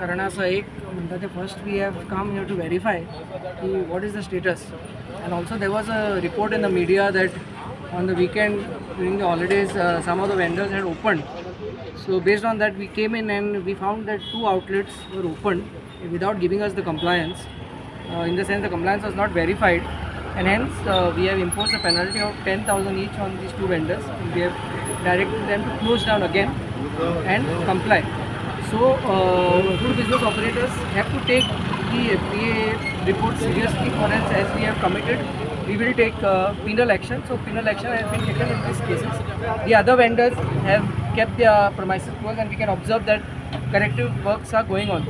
करण्याचं एक म्हणता ते first we have come here to verify की what is the status and also there was a report in the media that on the weekend during the holidays some of the vendors had open. So based on that we came in and we found that 2 outlets were open without giving us the compliance. In the sense the compliance was not verified and hence we have imposed a penalty of 10,000 each on these 2 vendors. We have directed them to close down again and comply. So food business operators have to take the FDA report seriously, for else as we have committed we will take penal action. So penal action has been taken in these cases. The other vendors have kept their premises closed and we can observe that corrective works are going on.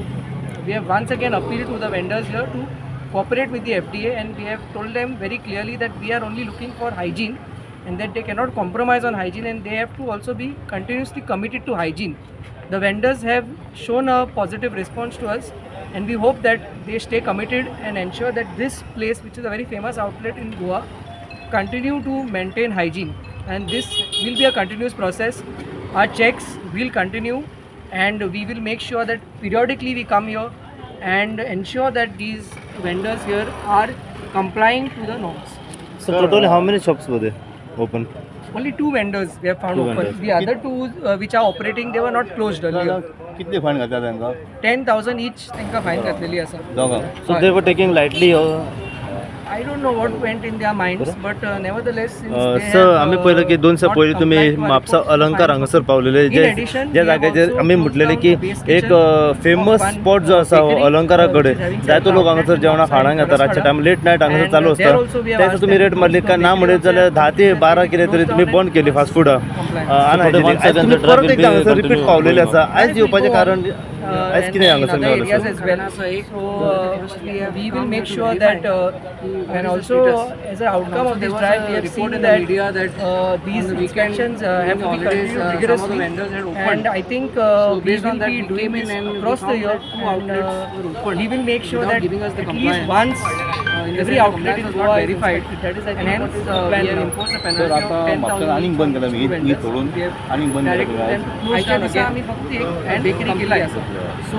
We have once again appealed to the vendors here to cooperate with the FDA and we have told them very clearly that we are only looking for hygiene and that they cannot compromise on hygiene and they have to also be continuously committed to hygiene. The vendors have shown a positive response to us and we hope that they stay committed and ensure that this place, which is a very famous outlet in Goa, continue to maintain hygiene and this will be a continuous process. Our checks will continue and we will make sure that periodically we come here and ensure that these vendors here are complying to the norms. So totally how many shops were there open? Only 2 vendors we have found Two open. vendors. The other 2 which are operating, they were not closed earlier. कितले fine घातला तांकां 10,000 each तांकां fine घातलेली आसा. दोगां So they were taking lightly I don't know what went in their minds, but nevertheless, since they sir have, आम्ही पहिले की 2 दिवसा not पहिले तुम्ही complied to our Mapusa report, अलंकार fine. हांगासर पावलेले In जे addition, ज्या we have जाग्याचेर also आमी closed म्हटलेले down की the base एक kitchen famous of one spot जो आसा bakery, अलंकाराकडे which is having जायतो लोक several हांगासर outlets जेवणाक outside खाणाक येता रातचे Paraswara. टायम लेट नायट हांगासर And चालू there आसता also we have त्याचं asked तुम्ही them रेट to मारली close का down ना the म्हणत bakery जाल्यार also 10 ते 12 कितें तरी तुम्ही बंद केली फास्ट फूड compliant. तुम्ही परत एकदा रिपीट पावलेले आसा आयज येवपाचें कारण आयज कितें हांगासर in other मेळ्ळें areas sir as well. So we will make sure that and also as an outcome of this drive we have seen that these inspections have to be continued rigorously and I think we will be doing this across the year and we will make sure that at least once every outlet is not verified. That is and hence we have imposed a तर penalty आता of 10,000 म्हापशान आनीक बंद केला मी ही सोडून आनीक बंद केला आयच्या दिसा आमी फक्त एक बेकरी केली आसा. सो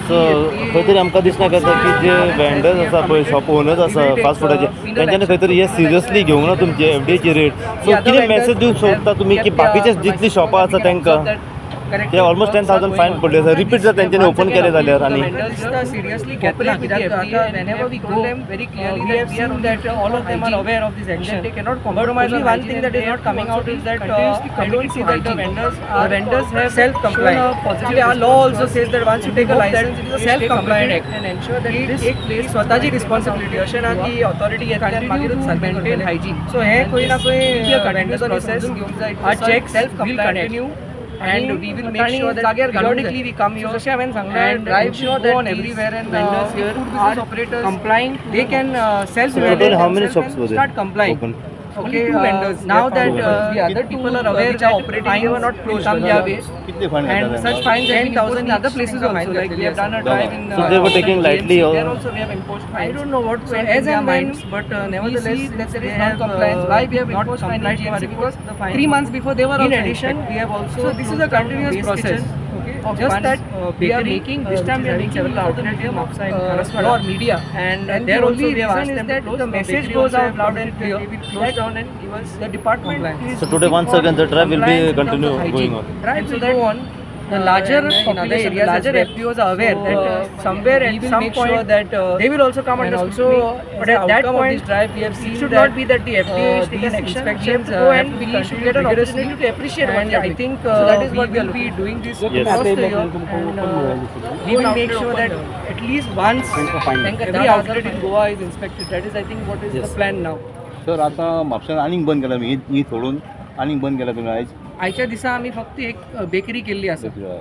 सो खंय तरी आमकां दिसना येता की जे वेंडर्स आसा पळय शॉप ओनर्स आसा फास्ट फुडाचे तेंच्यांनी खंय तरी हे सिरियसली घेवंक ना तुमचे एफडीएची रेट. सो कितें मेसेज दिवंक सोदता तुमी की बाकीचे जितली शॉपां आसा तांकां ते ऑलमोस्ट 10,000 फायन पडले आसा रिपीट जर तेंच्यांनी ओपन केले जाल्यार आनी seriously cooperate with the FDA. Whenever we told them very clearly that we are that all of them are aware of this action. They cannot compromise. Only one thing that is not coming out is that I don't see that the vendors have self-compliant. Actually, our law also says that once you take a license, it is a self-compliant act and ensure that this स्वतःची responsibility अशें ना की authority येता आनी मागीरूच maintain hygiene. So हे खंय ना खंय vendors process. Our checks will continue. And we will make sure that periodically we come here and ensure that everywhere and vendors here are complying. They can total how many shops were there start complying. open? Okay, vendors. Now that the other people are aware which are operating, they were not closed come their way. कितले fine And घातला such fines have been imposed in other places also. Like we have done a drive in. So they were taking lightly There also we have imposed fines. I don't know what went in their minds, but nevertheless that there is non-compliance. Why we have not complied because 3 months before they were. In addition, we have also. So this is a continuous process. Of just that we are making this time we are making several outlets here Mapsa in Paraswara or media and there only reason is that the message goes out loud and clear. We will close down and give us the department. So today once again the drive will be continue going on. Drive will go on. The larger population, the larger FPOs are aware that somewhere at some point that they will also come under also. But at that point, this drive we have seen should not be that the FDA is taking inspections and we should get an opportunity to appreciate. And I think that is what we will be doing this across the year. And we will make sure that at least once every outlet in Goa is inspected. That is, I think, what is the plan now. तर आता म्हापशान आनीक बंद केला मी ही सोडून आनीक बंद केला तुम्ही आयज आयच्या दिसा आमी फक्त एक बेकरी केल्ली आसा.